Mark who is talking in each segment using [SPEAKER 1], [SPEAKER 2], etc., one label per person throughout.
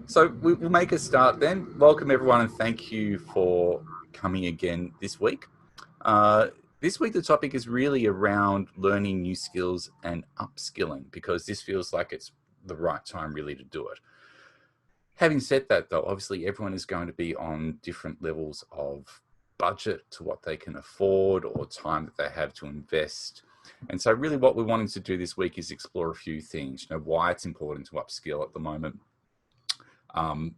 [SPEAKER 1] So we'll make a start then. Welcome everyone and thank you for coming again this week. Uh, this week the topic is really around learning new skills and upskilling because this feels like it's the right time really to do it. Having said that though, obviously everyone is going to be on different levels of budget to what they can afford or time that they have to invest. And so really what we're wanting to do this week is explore a few things, why it's important to upskill at the moment, um,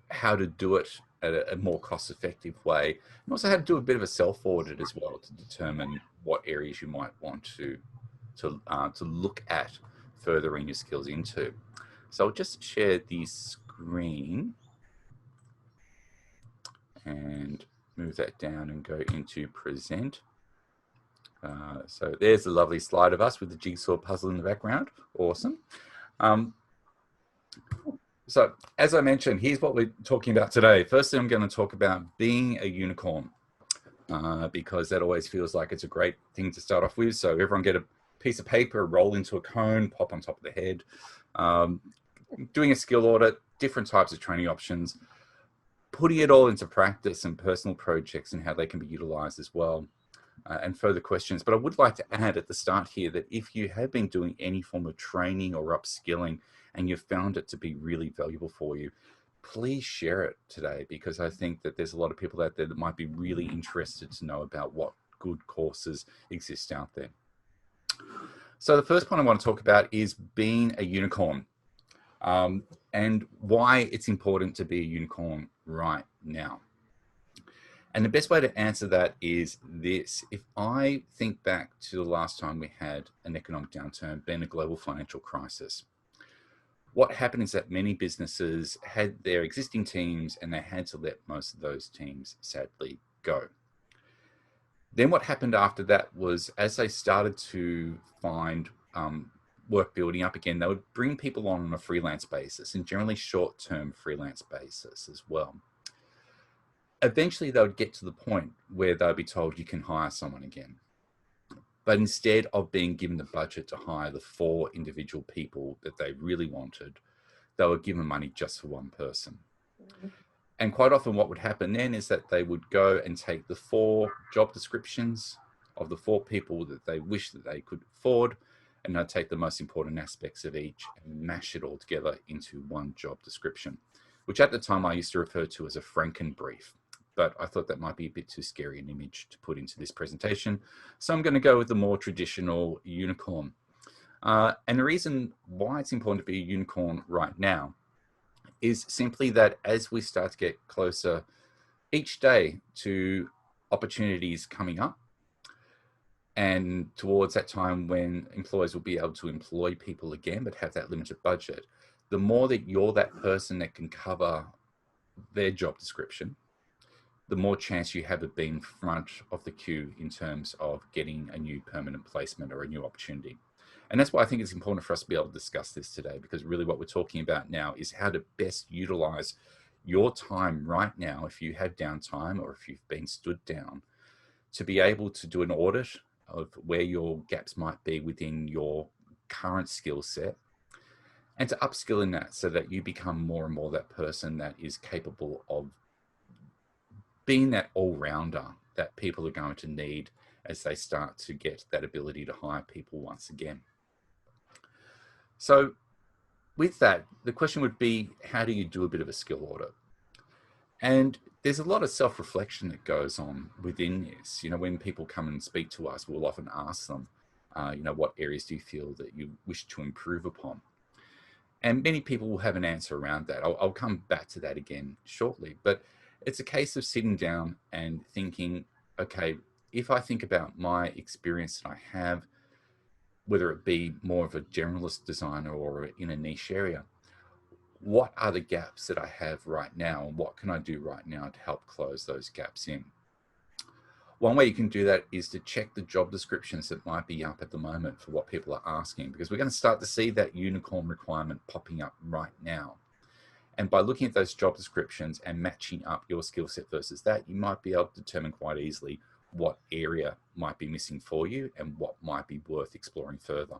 [SPEAKER 1] how to do it at a more cost-effective way, and also how to do a bit of a self-audit as well to determine what areas you might want to look at furthering your skills into. So I'll just share the screen and move that down and go into present. So there's a lovely slide of us with the jigsaw puzzle in the background. Awesome. So as I mentioned, here's what we're talking about today. Firstly, I'm going to talk about being a unicorn because that always feels like it's a great thing to start off with. So everyone get a piece of paper, roll into a cone, pop on top of the head. Doing a skill audit, different types of training options, putting it all into practice and personal projects and how they can be utilized as well. And further questions. But I would like to add at the start here that if you have been doing any form of training or upskilling and you've found it to be really valuable for you, please share it today, because I think that there's a lot of people out there that might be really interested to know about what good courses exist out there. So the first point I want to talk about is being a unicorn, and why it's important to be a unicorn right now. And the best way to answer that is this. If I think back to the last time we had an economic downturn, being a global financial crisis, what happened is that many businesses had their existing teams and they had to let most of those teams sadly go. Then what happened after that was, as they started to find work building up again, they would bring people on a freelance basis, and generally short-term freelance basis as well. Eventually they would get to the point where they'll be told you can hire someone again. But instead of being given the budget to hire the 4 individual people that they really wanted, they were given money just for one person. And quite often what would happen then is that they would go and take the 4 job descriptions of the 4 people that they wish that they could afford, and they'd take the most important aspects of each and mash it all together into one job description, which at the time I used to refer to as a Frankenbrief. But I thought that might be a bit too scary an image to put into this presentation. So I'm going to go with the more traditional unicorn. And the reason why it's important to be a unicorn right now is simply that as we start to get closer each day to opportunities coming up, and towards that time when employers will be able to employ people again, but have that limited budget, the more that you're that person that can cover their job description, the more chance you have of being front of the queue in terms of getting a new permanent placement or a new opportunity. And that's why I think it's important for us to be able to discuss this today, because really what we're talking about now is how to best utilize your time right now, if you have downtime or if you've been stood down, to be able to do an audit of where your gaps might be within your current skill set, and to upskill in that so that you become more and more that person that is capable of being that all-rounder that people are going to need as they start to get that ability to hire people once again. So with that, the question would be, how do you do a bit of a skill audit? And there's a lot of self-reflection that goes on within this. When people come and speak to us, we'll often ask them, what areas do you feel that you wish to improve upon? And many people will have an answer around that. I'll come back to that again shortly. But it's a case of sitting down and thinking, okay, if I think about my experience that I have, whether it be more of a generalist designer or in a niche area, what are the gaps that I have right now, and what can I do right now to help close those gaps in? One way you can do that is to check the job descriptions that might be up at the moment for what people are asking, because we're going to start to see that unicorn requirement popping up right now. And by looking at those job descriptions and matching up your skill set versus that, you might be able to determine quite easily what area might be missing for you and what might be worth exploring further.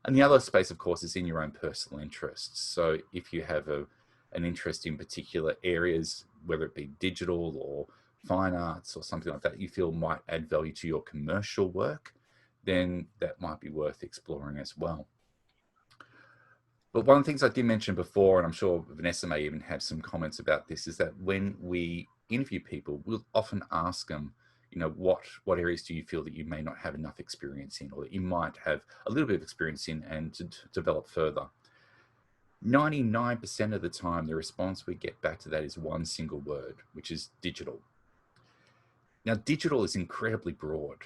[SPEAKER 1] And the other space, of course, is in your own personal interests. So if you have a an interest in particular areas, whether it be digital or fine arts or something like that, you feel might add value to your commercial work, then that might be worth exploring as well. But one of the things I did mention before, and I'm sure Vanessa may even have some comments about this, is that when we interview people, we'll often ask them, you know, what areas do you feel that you may not have enough experience in, or that you might have a little bit of experience in and to develop further. 99% of the time, the response we get back to that is one single word, which is digital. Now, digital is incredibly broad.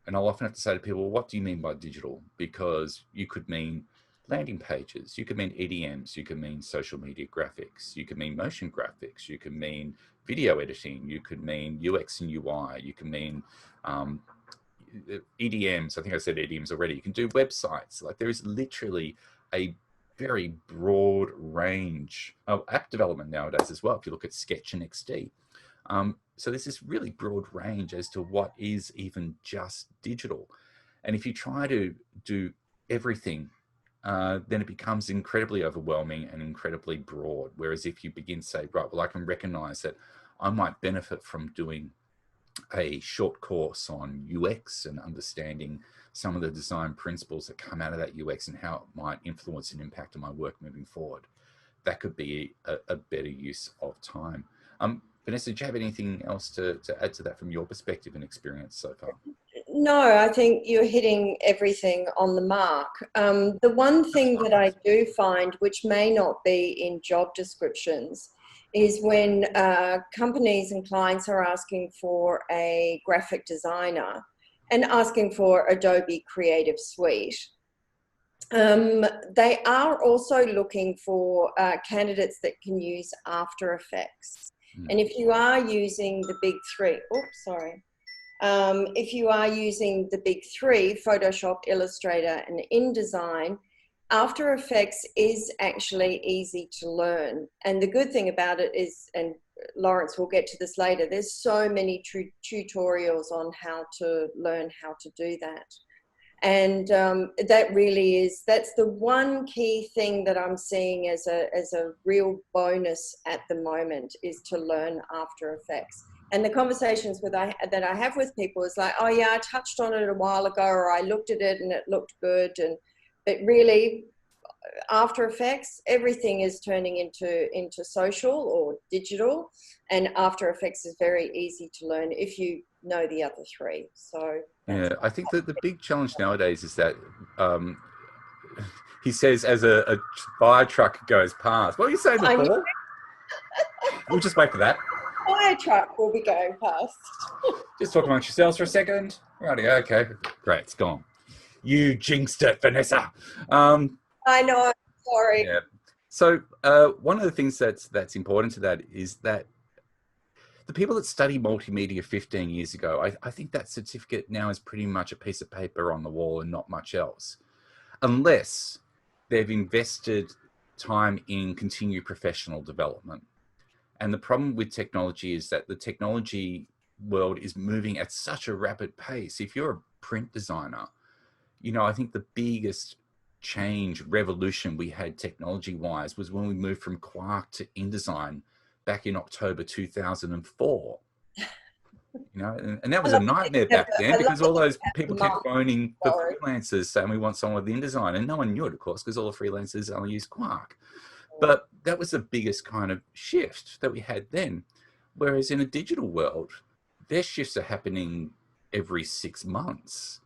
[SPEAKER 1] And I'll often have to say to people, well, what do you mean by digital? Because you could mean landing pages, you could mean EDMs, you could mean social media graphics, you could mean motion graphics, you could mean video editing, you could mean UX and UI, you can mean EDMs. I think I said EDMs already. You can do websites. Like, there is literally a very broad range of app development nowadays as well, if you look at Sketch and XD. So there's this really broad range as to what is even just digital. And if you try to do everything, then it becomes incredibly overwhelming and incredibly broad. Whereas if you begin to say, right, well, I can recognize that I might benefit from doing a short course on UX and understanding some of the design principles that come out of that UX and how it might influence and impact on my work moving forward. That could be a better use of time. Vanessa, do you have anything else to add to that from your perspective and experience so far?
[SPEAKER 2] No, I think you're hitting everything on the mark. The one thing that I do find, which may not be in job descriptions, is when companies and clients are asking for a graphic designer and asking for Adobe Creative Suite. They are also looking for candidates that can use After Effects. And if you are using the big three, if you are using the big three, Photoshop, Illustrator, and InDesign, After Effects is actually easy to learn. And the good thing about it is, and Lawrence will get to this later, there's so many tutorials on how to learn how to do that. And that really is, that's the one key thing that I'm seeing as a real bonus at the moment, is to learn After Effects. And the conversations that I have with people is like, oh yeah, I touched on it a while ago, or I looked at it and it looked good. But really, After Effects, everything is turning into social or digital, and After Effects is very easy to learn if you know the other three. So
[SPEAKER 1] yeah, I think that the big challenge nowadays is that he says as a fire truck goes past. What were you saying before? We'll just wait for that.
[SPEAKER 2] Fire truck will be going past.
[SPEAKER 1] Just talk amongst yourselves for a second. Righty, okay, great, it's gone. You jinxed it, Vanessa.
[SPEAKER 2] I know, sorry.
[SPEAKER 1] Yeah. So one of the things that's important to that is that the people that study multimedia 15 years ago, I think that certificate now is pretty much a piece of paper on the wall and not much else, unless they've invested time in continued professional development. And the problem with technology is that the technology world is moving at such a rapid pace. If you're a print designer, you know, I think the biggest change, revolution we had technology-wise was when we moved from Quark to InDesign back in October 2004. You know, and that was a nightmare back then, because all those people kept phoning for freelancers saying we want someone with InDesign, and no one knew it, of course, because all the freelancers only use Quark. But that was the biggest kind of shift that we had then. Whereas in a digital world, their shifts are happening every 6 months,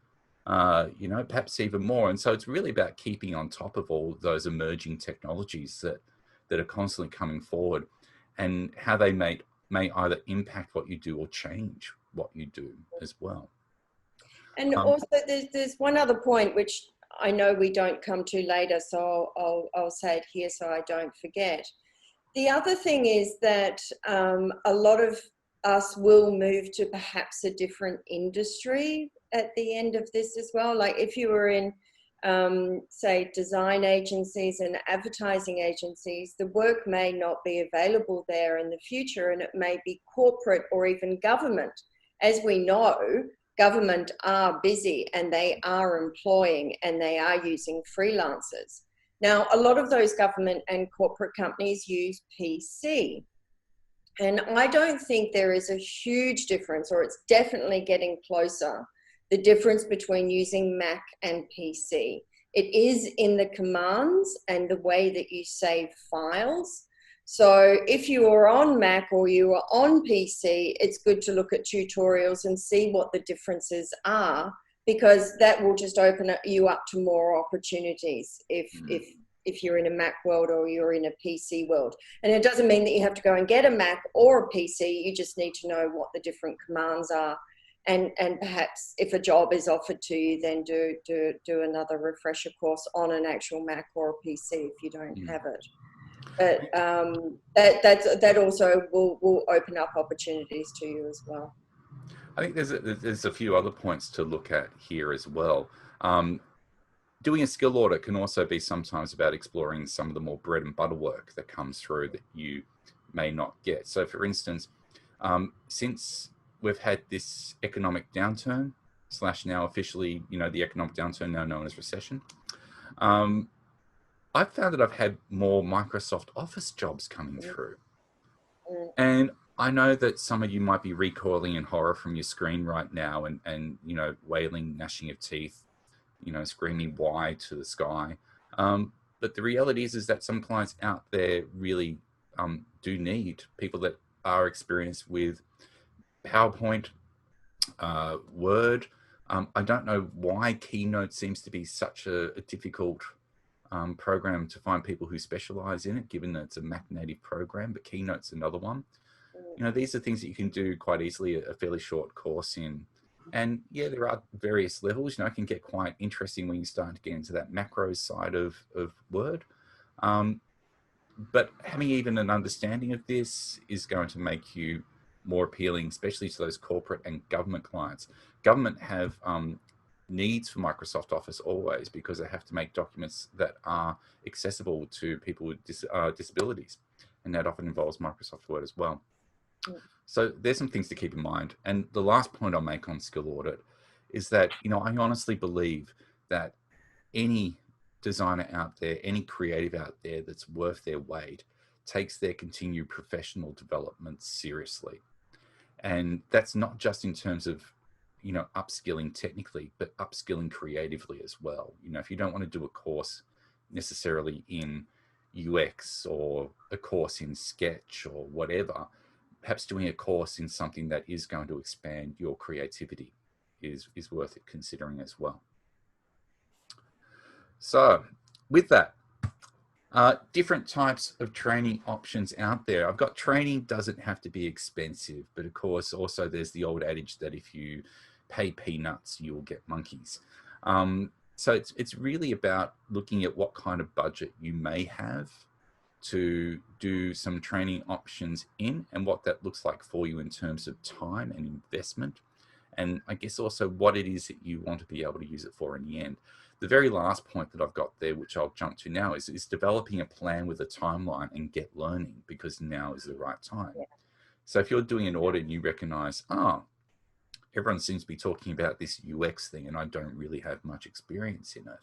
[SPEAKER 1] you know, perhaps even more. And so it's really about keeping on top of all those emerging technologies that are constantly coming forward, and how they may either impact what you do or change what you do as well.
[SPEAKER 2] And also there's one other point which I know we don't come to later, so I'll say it here so I don't forget. The other thing is that a lot of us will move to perhaps a different industry at the end of this as well. Like if you were in, say, design agencies and advertising agencies, the work may not be available there in the future, and it may be corporate or even government. As we know, government are busy and they are employing and they are using freelancers. Now, a lot of those government and corporate companies use PC. And I don't think there is a huge difference, or it's definitely getting closer, the difference between using Mac and PC. It is in the commands and the way that you save files. So if you are on Mac or you are on PC, it's good to look at tutorials and see what the differences are, because that will just open you up to more opportunities if you're in a Mac world or you're in a PC world. And it doesn't mean that you have to go and get a Mac or a PC. You just need to know what the different commands are. And perhaps if a job is offered to you, then do another refresher course on an actual Mac or a PC if you don't have it. But that also will open up opportunities to you as well.
[SPEAKER 1] I think there's a few other points to look at here as well. Doing a skill audit can also be sometimes about exploring some of the more bread and butter work that comes through that you may not get. So for instance, since we've had this economic downturn / now officially, the economic downturn now known as recession, I've found that I've had more Microsoft Office jobs coming through. And I know that some of you might be recoiling in horror from your screen right now and wailing, gnashing of teeth, screaming why to the sky. But the reality is that some clients out there really do need people that are experienced with PowerPoint, Word. I don't know why Keynote seems to be such a difficult program to find people who specialize in it, given that it's a Mac native program, but Keynote's another one. These are things that you can do quite easily a fairly short course in. And yeah, there are various levels. It can get quite interesting when you start to get into that macro side of Word. But having even an understanding of this is going to make you more appealing, especially to those corporate and government clients. Government have needs for Microsoft Office always, because they have to make documents that are accessible to people with disabilities. And that often involves Microsoft Word as well. So there's some things to keep in mind. And the last point I'll make on skill audit is that, I honestly believe that any designer out there, any creative out there that's worth their weight takes their continued professional development seriously. And that's not just in terms of, upskilling technically, but upskilling creatively as well. If you don't want to do a course necessarily in UX or a course in Sketch or whatever, perhaps doing a course in something that is going to expand your creativity is worth it considering as well. So with that, different types of training options out there. I've got training doesn't have to be expensive, but of course also there's the old adage that if you pay peanuts, you will get monkeys. So it's really about looking at what kind of budget you may have to do some training options in, and what that looks like for you in terms of time and investment. And I guess also what it is that you want to be able to use it for in the end. The very last point that I've got there, which I'll jump to now, is developing a plan with a timeline and get learning, because now is the right time. Yeah. So if you're doing an audit and you recognize, everyone seems to be talking about this UX thing and I don't really have much experience in it,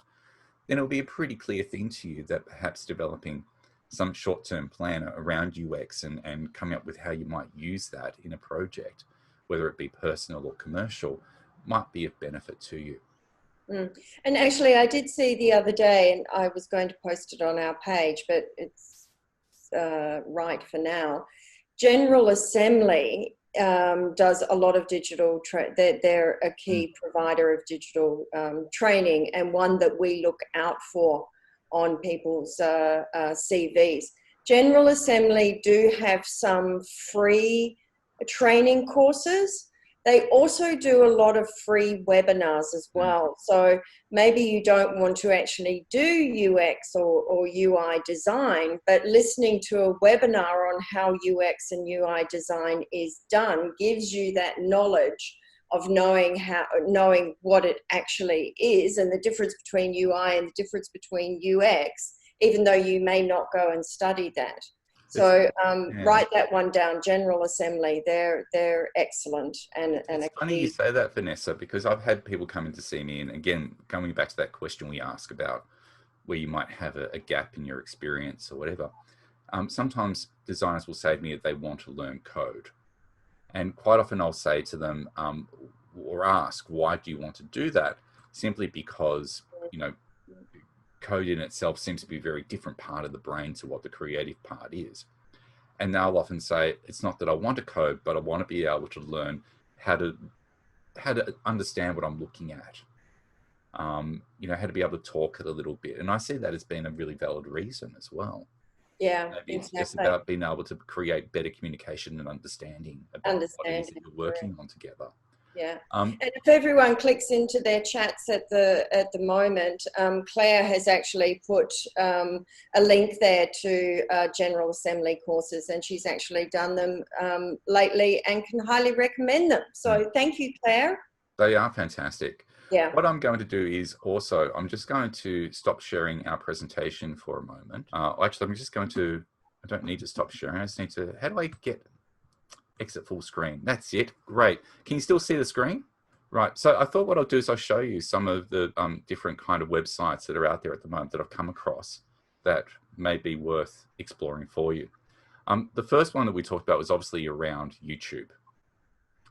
[SPEAKER 1] then it'll be a pretty clear thing to you that perhaps developing some short-term plan around UX and coming up with how you might use that in a project, whether it be personal or commercial, might be of benefit to you.
[SPEAKER 2] And actually, I did see the other day, and I was going to post it on our page, but it's right for now. General Assembly does a lot of digital, they're a key provider of digital training, and one that we look out for on people's CVs. General Assembly do have some free training courses. They also do a lot of free webinars as well. So maybe you don't want to actually do UX or UI design, but listening to a webinar on how UX and UI design is done gives you that knowledge of knowing what it actually is, and the difference between UI and the difference between UX, even though you may not go and study that. So write that one down. General Assembly, they're excellent. And
[SPEAKER 1] it's funny you say that, Vanessa, because I've had people come in to see me, and again, coming back to that question we ask about where you might have a gap in your experience or whatever, sometimes designers will say to me that they want to learn code. And quite often I'll say to them, or ask, why do you want to do that? Simply because, you know, code in itself seems to be a very different part of the brain to what the creative part is. And they'll often say, it's not that I want to code, but I want to be able to learn how to understand what I'm looking at. You know, how to be able to talk it a little bit. And I see that as being a really valid reason as well.
[SPEAKER 2] Yeah,
[SPEAKER 1] Maybe it's
[SPEAKER 2] exactly.
[SPEAKER 1] just about being able to create better communication and understanding about what it is that you're working on together.
[SPEAKER 2] Yeah, and if everyone clicks into their chats at the moment, Claire has actually put a link there to General Assembly courses, and she's actually done them lately and can highly recommend them. So thank you, Claire.
[SPEAKER 1] They are fantastic.
[SPEAKER 2] Yeah.
[SPEAKER 1] What I'm going to do is also, I'm just going to stop sharing our presentation for a moment. Actually, I'm just going to, I don't need to stop sharing. I just need to, how do I get exit full screen? That's it. Great. Can you still see the screen? Right. So I thought what I'll do is I'll show you some of the different kind of websites that are out there at the moment that I've come across that may be worth exploring for you. The first one that we talked about was obviously around YouTube.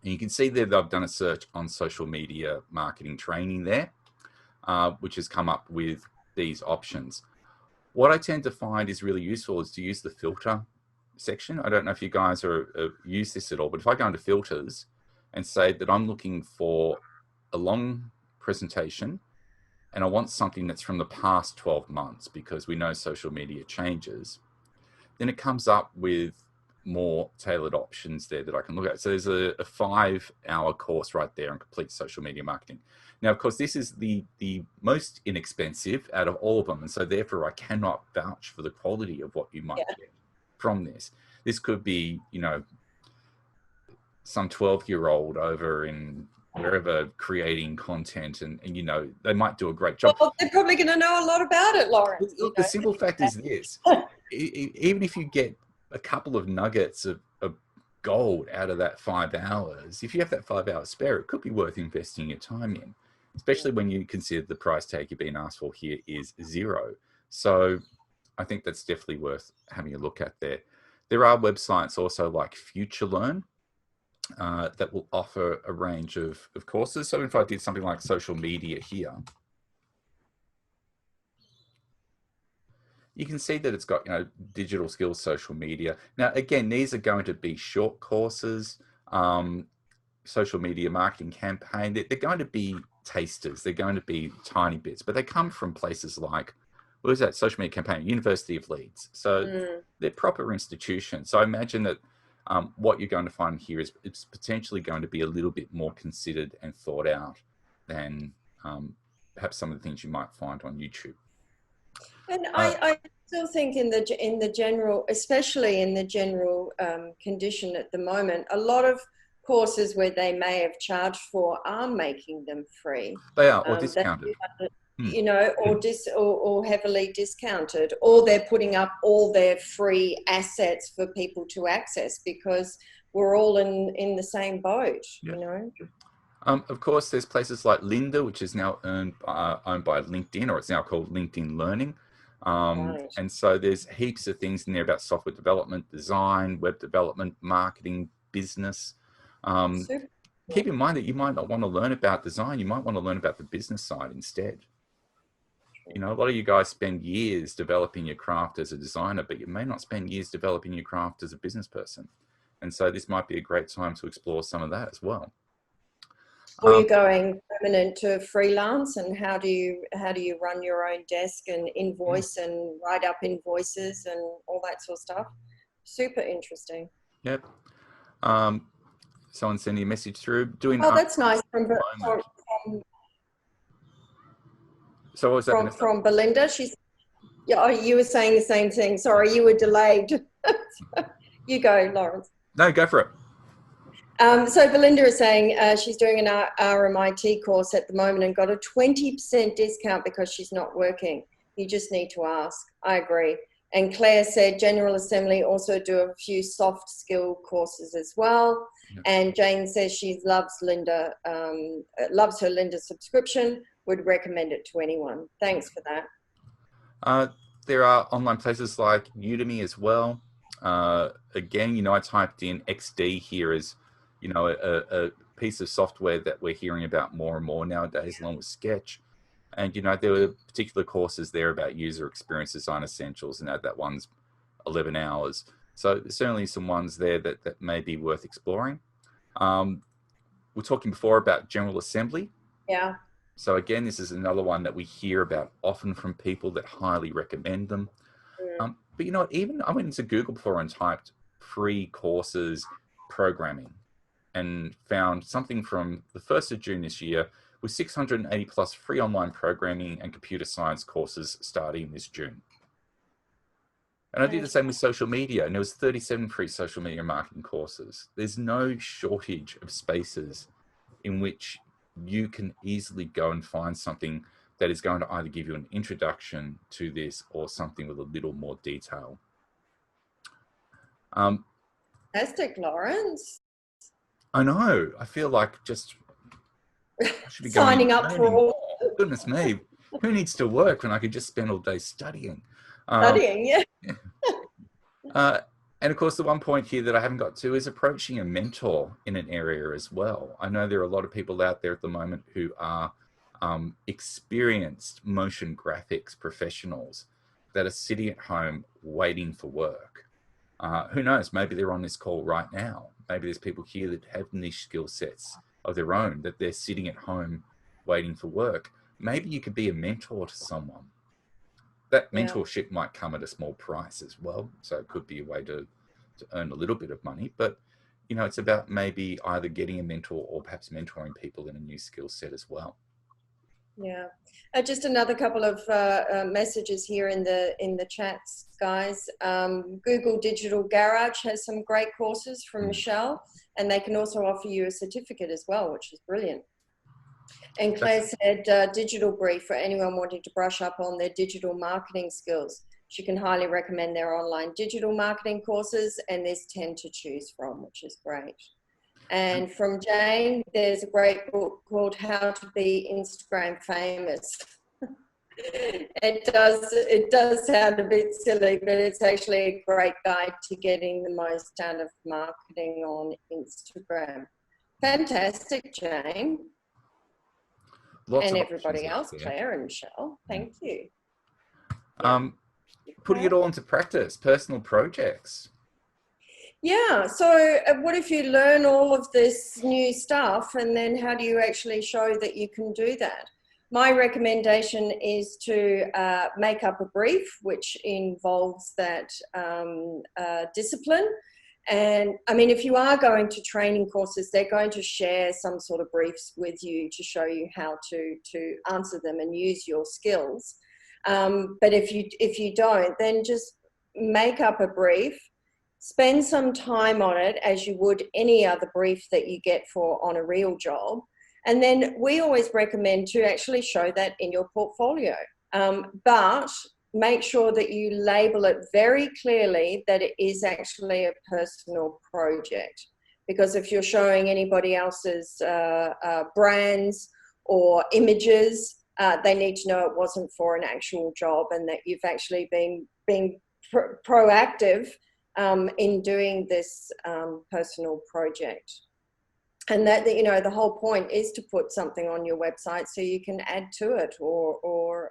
[SPEAKER 1] And you can see there that I've done a search on social media marketing training there, which has come up with these options. What I tend to find is really useful is to use the filter section. I don't know if you guys use this at all, but if I go into filters and say that I'm looking for a long presentation and I want something that's from the past 12 months because we know social media changes, then it comes up with more tailored options there that I can look at. So there's a 5-hour course right there on complete social media marketing. Now, of course, this is the most inexpensive out of all of them. And so therefore I cannot vouch for the quality of what you might get from this. This could be, you know, some 12-year-old over in wherever creating content and, you know, they might do a great job.
[SPEAKER 2] Well, they're probably going to know a lot about it, Lawrence.
[SPEAKER 1] Look, the simple fact is this, even if you get a couple of nuggets of gold out of that 5 hours, if you have that 5 hours spare, it could be worth investing your time in, especially when you consider the price tag you're being asked for here is $0. So I think that's definitely worth having a look at there. There are websites also like FutureLearn that will offer a range of courses. So if I did something like social media here, you can see that it's got, you know, digital skills, social media. Now, again, these are going to be short courses, social media marketing campaign. They're going to be tasters. They're going to be tiny bits, but they come from places like, what is that? Social media campaign, University of Leeds. So they're proper institutions. So I imagine that what you're going to find here is it's potentially going to be a little bit more considered and thought out than perhaps some of the things you might find on YouTube.
[SPEAKER 2] And I still think in the general, especially in the general condition at the moment, a lot of courses where they may have charged for are making them free.
[SPEAKER 1] They are, or discounted.
[SPEAKER 2] You know, or heavily discounted, or they're putting up all their free assets for people to access because we're all in the same boat, you know.
[SPEAKER 1] Of course, there's places like Lynda, which is now owned by LinkedIn, or it's now called LinkedIn Learning. And so there's heaps of things in there about software development, design, web development, marketing, business. Keep in mind that you might not want to learn about design. You might want to learn about the business side instead. You know, a lot of you guys spend years developing your craft as a designer, but you may not spend years developing your craft as a business person. And so this might be a great time to explore some of that as well.
[SPEAKER 2] Or you're going permanent to freelance, and how do you run your own desk and invoice and write up invoices and all that sort of stuff? Super interesting.
[SPEAKER 1] Yep. Someone sending a message through.
[SPEAKER 2] Oh, that's nice.
[SPEAKER 1] So what was that?
[SPEAKER 2] From Belinda? She's, yeah. Oh, you were saying the same thing. Sorry, you were delayed. You go, Lawrence.
[SPEAKER 1] No, go for it.
[SPEAKER 2] So Belinda is saying she's doing an RMIT course at the moment and got a 20% discount because she's not working. You just need to ask. I agree. And Claire said General Assembly also do a few soft skill courses as well. Yep. And Jane says she loves Lynda, loves her Lynda subscription, would recommend it to anyone. Thanks for that.
[SPEAKER 1] Uh, there are online places like Udemy as well. Again, you know, I typed in XD here as, you know, a piece of software that we're hearing about more and more nowadays, along with Sketch. And, you know, there were particular courses there about user experience design essentials, and that one's 11 hours. So there's certainly some ones there that may be worth exploring. We're talking before about General Assembly.
[SPEAKER 2] Yeah.
[SPEAKER 1] So again, this is another one that we hear about often from people that highly recommend them.
[SPEAKER 2] Mm.
[SPEAKER 1] But you know what, even I went into Google before and typed free courses programming and found something from the 1st of June this year with 680 plus free online programming and computer science courses starting this June. And I did the same with social media, and there was 37 free social media marketing courses. There's no shortage of spaces in which you can easily go and find something that is going to either give you an introduction to this or something with a little more detail.
[SPEAKER 2] Fantastic, Lawrence.
[SPEAKER 1] I know. I feel like just I should be
[SPEAKER 2] Signing
[SPEAKER 1] going
[SPEAKER 2] up for
[SPEAKER 1] learning
[SPEAKER 2] all
[SPEAKER 1] more. Goodness me, who needs to work when I could just spend all day studying?
[SPEAKER 2] studying. Yeah.
[SPEAKER 1] Uh, and of course, the one point here that I haven't got to is approaching a mentor in an area as well. I know there are a lot of people out there at the moment who are experienced motion graphics professionals that are sitting at home waiting for work. Who knows? Maybe they're on this call right now. Maybe there's people here that have niche skill sets of their own that they're sitting at home waiting for work. Maybe you could be a mentor to someone. That
[SPEAKER 2] Yeah.
[SPEAKER 1] mentorship might come at a small price as well. So it could be a way to earn a little bit of money. But, you know, it's about maybe either getting a mentor or perhaps mentoring people in a new skill set as well.
[SPEAKER 2] Yeah, just another couple of messages here in the chats, guys. Google Digital Garage has some great courses from Michelle, and they can also offer you a certificate as well, which is brilliant. And Claire said, digital brief for anyone wanting to brush up on their digital marketing skills. She can highly recommend their online digital marketing courses, and there's 10 to choose from, which is great. And from Jane, there's a great book called How to Be Instagram Famous. It does sound a bit silly, but it's actually a great guide to getting the most out of marketing on Instagram. Fantastic, Jane.
[SPEAKER 1] Lots
[SPEAKER 2] and
[SPEAKER 1] of
[SPEAKER 2] everybody else,
[SPEAKER 1] there.
[SPEAKER 2] Claire and Michelle. Thank you.
[SPEAKER 1] Putting it all into practice, personal projects.
[SPEAKER 2] Yeah, so what if you learn all of this new stuff, and then how do you actually show that you can do that? My recommendation is to make up a brief which involves that discipline. And I mean, if you are going to training courses, they're going to share some sort of briefs with you to show you how to answer them and use your skills. But if you don't, then just make up a brief. Spend some time on it as you would any other brief that you get for on a real job. And then we always recommend to actually show that in your portfolio. But make sure that you label it very clearly that it is actually a personal project. Because if you're showing anybody else's brands or images, they need to know it wasn't for an actual job, and that you've actually been proactive in doing this personal project. And that, you know, the whole point is to put something on your website so you can add to it or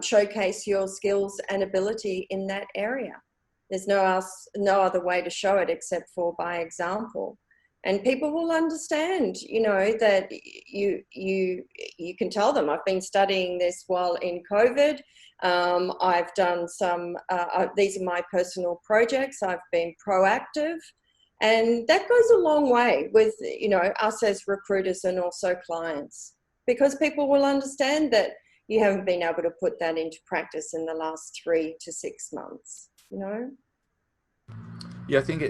[SPEAKER 2] showcase your skills and ability in that area. There's no other way to show it except for by example. And people will understand, you know, that you can tell them, I've been studying this while in COVID. I've done some, these are my personal projects. I've been proactive. And that goes a long way with, you know, us as recruiters and also clients, because people will understand that you haven't been able to put that into practice in the last 3 to 6 months, you know?
[SPEAKER 1] Yeah, I think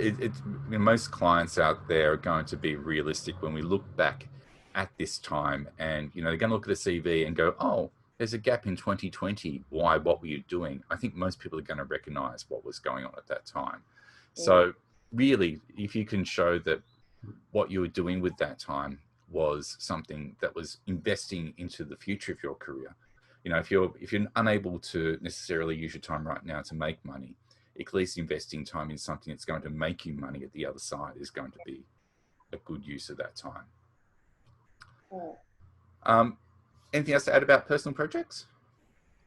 [SPEAKER 1] most clients out there are going to be realistic when we look back at this time, and you know, they're going to look at the CV and go, "Oh, there's a gap in 2020. Why? What were you doing?" I think most people are going to recognize what was going on at that time. So really, if you can show that what you were doing with that time was something that was investing into the future of your career, you know, if you're unable to necessarily use your time right now to make money, at least investing time in something that's going to make you money at the other side is going to be a good use of that time. Anything else to add about personal projects?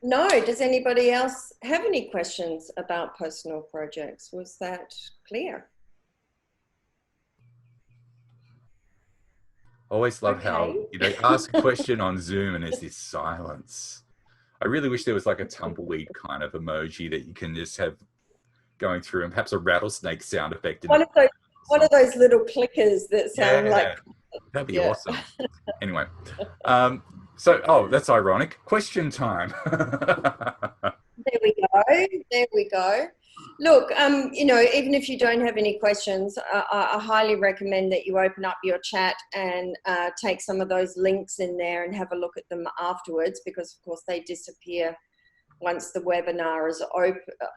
[SPEAKER 2] No. Does anybody else have any questions about personal projects? Was that clear?
[SPEAKER 1] Always love how, you know, ask a question on Zoom and there's this silence. I really wish there was like a tumbleweed kind of emoji that you can just have going through, and perhaps a rattlesnake sound effect.
[SPEAKER 2] One of those little clickers that sound like...
[SPEAKER 1] That'd be awesome. Anyway, so, that's ironic. Question time.
[SPEAKER 2] There we go. There we go. Look, you know, even if you don't have any questions, I highly recommend that you open up your chat and take some of those links in there and have a look at them afterwards, because of course they disappear once the webinar is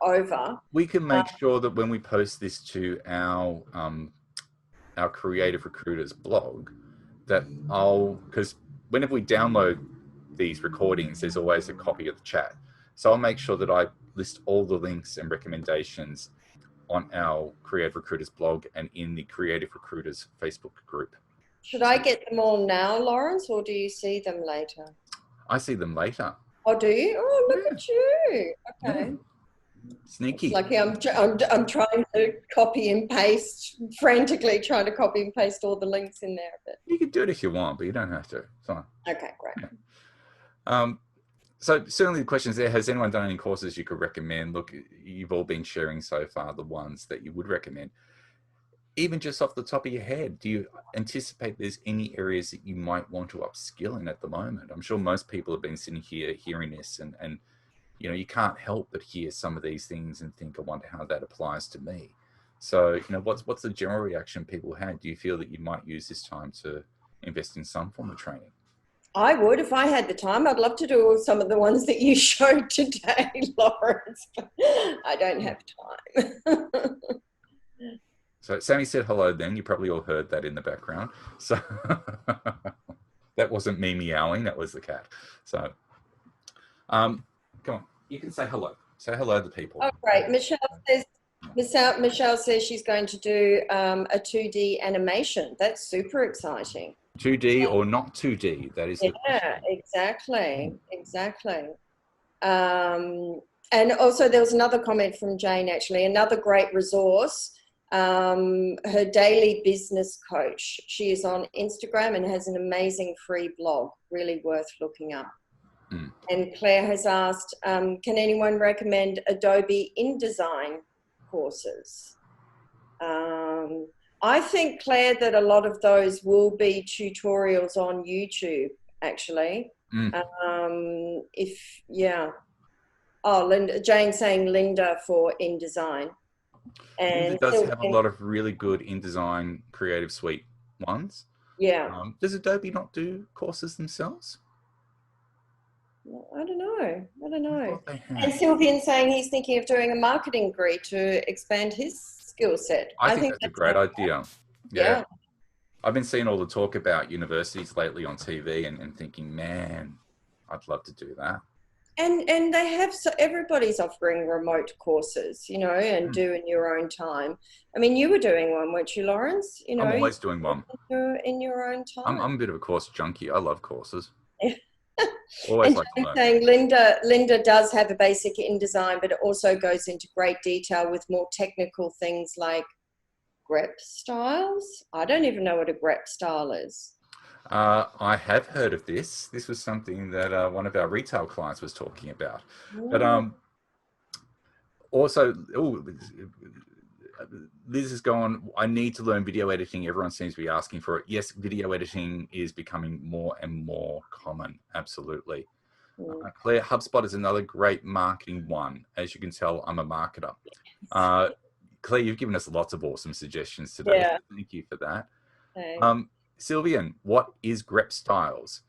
[SPEAKER 2] over.
[SPEAKER 1] We can make sure that when we post this to our Creative Recruiters blog, that because whenever we download these recordings, there's always a copy of the chat. So I'll make sure that I list all the links and recommendations on our Creative Recruiters blog and in the Creative Recruiters Facebook group.
[SPEAKER 2] Should I get them all now, Lawrence, or do you see them later?
[SPEAKER 1] I see them later.
[SPEAKER 2] Oh, do you? Oh, look at you. Okay.
[SPEAKER 1] Yeah. Sneaky.
[SPEAKER 2] It's lucky I'm trying to copy and paste, frantically trying to copy and paste all the links in there. But
[SPEAKER 1] you can do it if you want, but you don't have to. So,
[SPEAKER 2] okay, great.
[SPEAKER 1] Yeah. So certainly the question is there, has anyone done any courses you could recommend? Look, you've all been sharing so far the ones that you would recommend. Even just off the top of your head, do you anticipate there's any areas that you might want to upskill in at the moment? I'm sure most people have been sitting here hearing this and you know, you can't help but hear some of these things and think, I wonder how that applies to me. So, you know, what's the general reaction people had? Do you feel that you might use this time to invest in some form of training?
[SPEAKER 2] I would, if I had the time. I'd love to do some of the ones that you showed today, Lawrence, but I don't have time.
[SPEAKER 1] So Sammy said hello then. You probably all heard that in the background. So that wasn't me meowing, that was the cat. So come on, you can say hello. Say hello to people.
[SPEAKER 2] Oh, great. Michelle says she's going to do a 2D animation. That's super exciting.
[SPEAKER 1] 2D or not 2D, that is the question.
[SPEAKER 2] Exactly. And also there was another comment from Jane, actually, another great resource, her daily business coach. She is on Instagram and has an amazing free blog, really worth looking up. And Claire has asked, can anyone recommend Adobe InDesign courses? I think, Claire, that a lot of those will be tutorials on YouTube, actually. Oh, Linda, Jane saying Linda for InDesign. And
[SPEAKER 1] it does have a lot of really good InDesign Creative Suite ones.
[SPEAKER 2] Yeah.
[SPEAKER 1] Does Adobe not do courses themselves?
[SPEAKER 2] I don't know. And Sylvian saying he's thinking of doing a marketing degree to expand his skill set.
[SPEAKER 1] I think that's a great idea. Yeah. I've been seeing all the talk about universities lately on TV and thinking, man, I'd love to do that.
[SPEAKER 2] And they have, so everybody's offering remote courses, you know, and do in your own time. I mean, you were doing one, weren't you, Lawrence? You know,
[SPEAKER 1] I'm always doing one.
[SPEAKER 2] In your own time.
[SPEAKER 1] I'm a bit of a course junkie. I love courses.
[SPEAKER 2] Always like to learn. Saying Linda does have a basic InDesign, but it also goes into great detail with more technical things like grep styles. I don't even know what a grep style is.
[SPEAKER 1] I have heard of this. This was something that one of our retail clients was talking about. But also, Liz is going, I need to learn video editing. Everyone seems to be asking for it. Yes, video editing is becoming more and more common. Absolutely. Claire, HubSpot is another great marketing one. As you can tell, I'm a marketer. Claire, you've given us lots of awesome suggestions today. Yeah. Thank you for that. Okay. Sylvian, what is grep styles?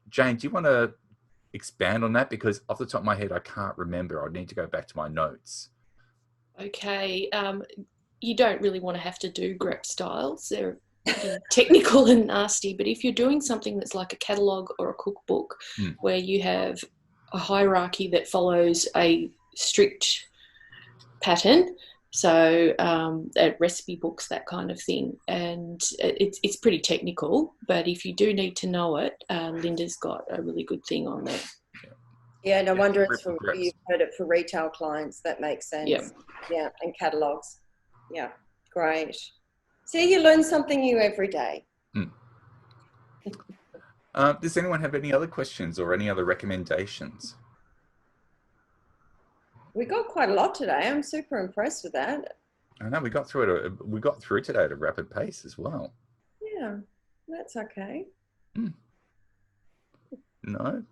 [SPEAKER 1] Jane, do you want to expand on that? Because off the top of my head, I can't remember. I need to go back to my notes.
[SPEAKER 3] Okay. You don't really want to have to do grep styles. They're technical and nasty, but if you're doing something that's like a catalogue or a cookbook where you have a hierarchy that follows a strict pattern. So recipe books, that kind of thing. And it's pretty technical, but if you do need to know it, Linda's got a really good thing on there.
[SPEAKER 2] Yeah, no wonder it's for,
[SPEAKER 1] Greps.
[SPEAKER 2] you've heard it for retail clients. That makes sense.
[SPEAKER 3] Yeah.
[SPEAKER 2] Yeah, and catalogs. Yeah, great. See, you learn something new every day.
[SPEAKER 1] Does anyone have any other questions or any other recommendations?
[SPEAKER 2] We got quite a lot today. I'm super impressed with that.
[SPEAKER 1] I know we got through it. We got through today at a rapid pace as well.
[SPEAKER 2] Yeah, that's okay.
[SPEAKER 1] No.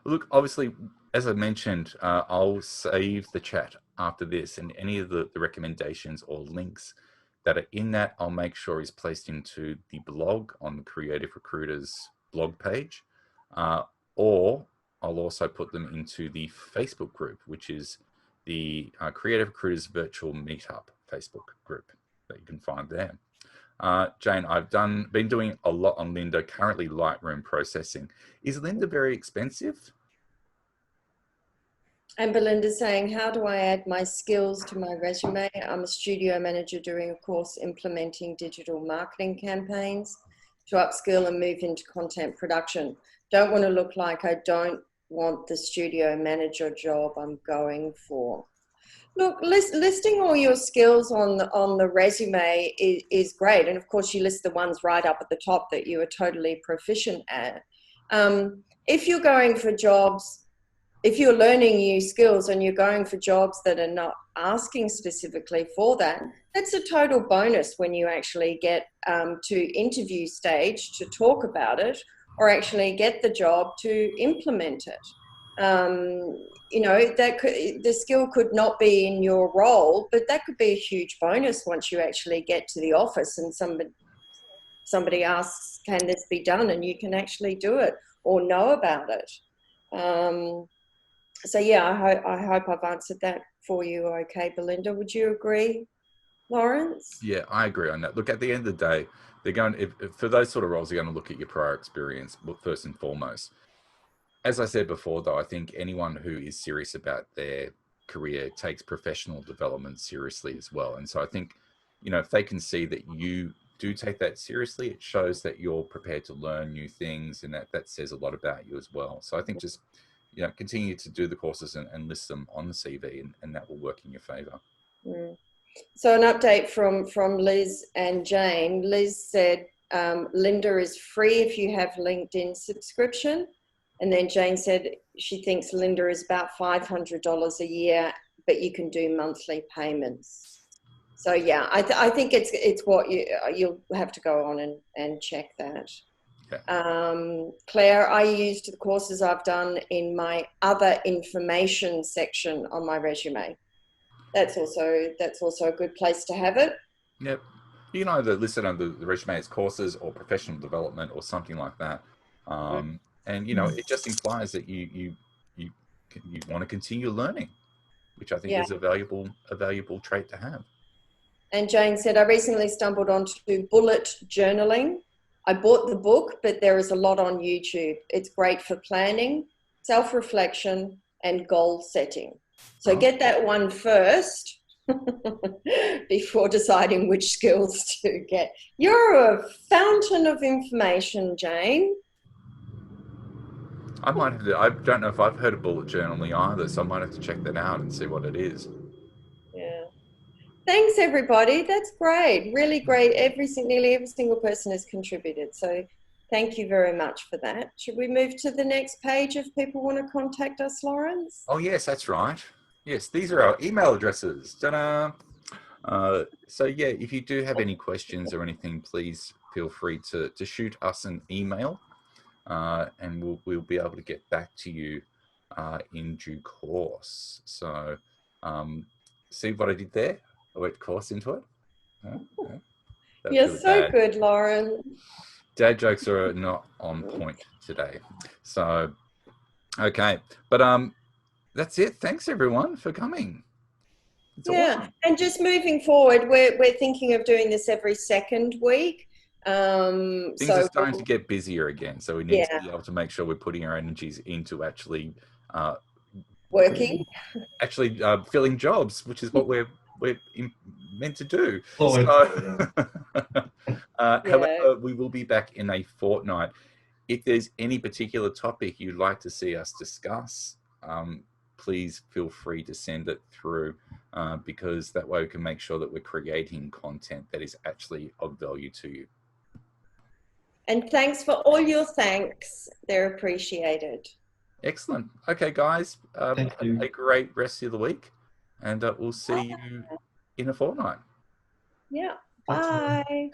[SPEAKER 1] Look, obviously, as I mentioned, I'll save the chat after this, and any of the recommendations or links that are in that, I'll make sure is placed into the blog on the Creative Recruiters blog page, or I'll also put them into the Facebook group, which is the Creative Recruiters Virtual Meetup Facebook group that you can find there. Jane, I've been doing a lot on Linda, currently Lightroom processing. Is Linda very expensive?
[SPEAKER 2] And Belinda's saying, how do I add my skills to my resume? I'm a studio manager doing a course implementing digital marketing campaigns to upskill and move into content production. Don't want to look like I don't want the studio manager job I'm going for. Look, listing all your skills on the resume is great. And of course, you list the ones right up at the top that you are totally proficient at. If you're going for jobs, if you're learning new skills and you're going for jobs that are not asking specifically for that, that's a total bonus when you actually get to interview stage to talk about it or actually get the job to implement it. You know, the skill could not be in your role, but that could be a huge bonus once you actually get to the office and somebody asks, can this be done? And you can actually do it or know about it. So yeah, I hope I've answered that for you. Okay, Belinda, would you agree, Lawrence?
[SPEAKER 1] Yeah, I agree on that. Look, at the end of the day, they're going, if for those sort of roles, they're going to look at your prior experience first and foremost. As I said before, though, I think anyone who is serious about their career takes professional development seriously as well. And so I think, you know, if they can see that you do take that seriously, it shows that you're prepared to learn new things, and that says a lot about you as well. So I think just, you know, continue to do the courses and list them on the CV, and that will work in your favor.
[SPEAKER 2] So an update from Liz and Jane. Liz said, Linda is free if you have LinkedIn subscription. And then Jane said she thinks Linda is about $500 a year, but you can do monthly payments. So yeah, I think it's what you'll have to go on and check that. Okay. Claire, I used the courses I've done in my other information section on my resume. That's also a good place to have it.
[SPEAKER 1] Yep. You can either list it under the resume as courses or professional development or something like that. And you know, it just implies that you want to continue learning, which I think is a valuable trait to have.
[SPEAKER 2] And Jane said, I recently stumbled onto bullet journaling. I bought the book, but there is a lot on YouTube. It's great for planning, self-reflection, and goal setting. So get that one first before deciding which skills to get. You're a fountain of information, Jane.
[SPEAKER 1] I might have to, I don't know if I've heard of bullet journaling either, so I might have to check that out and see what it is.
[SPEAKER 2] Yeah. Thanks, everybody. That's great. Really great. Nearly every single person has contributed. So thank you very much for that. Should we move to the next page if people want to contact us, Lawrence?
[SPEAKER 1] Oh, yes, that's right. Yes, these are our email addresses. Ta-da! So yeah, if you do have any questions or anything, please feel free to shoot us an email. And we'll be able to get back to you in due course. So see what I did there? I went course into it.
[SPEAKER 2] You're really so good, Lauren.
[SPEAKER 1] Dad jokes are not on point today. So, okay. But that's it. Thanks, everyone, for coming. It's awesome.
[SPEAKER 2] And just moving forward, we're thinking of doing this every second week.
[SPEAKER 1] Things are starting to get busier again, so we need to
[SPEAKER 2] yeah,
[SPEAKER 1] be able to make sure we're putting our energies into actually
[SPEAKER 2] working.
[SPEAKER 1] filling jobs, which is what we're meant to do.
[SPEAKER 4] Oh,
[SPEAKER 1] So,
[SPEAKER 2] Yeah.
[SPEAKER 1] however, we will be back in a fortnight. If there's any particular topic you'd like to see us discuss, please feel free to send it through, because that way we can make sure that we're creating content that is actually of value to you.
[SPEAKER 2] And thanks for all your thanks. They're appreciated.
[SPEAKER 1] Excellent. Okay, guys,
[SPEAKER 4] Thank you.
[SPEAKER 1] have a great rest of the week, and we'll see you in a fortnight.
[SPEAKER 2] Yeah.
[SPEAKER 4] Thank you.
[SPEAKER 2] Bye.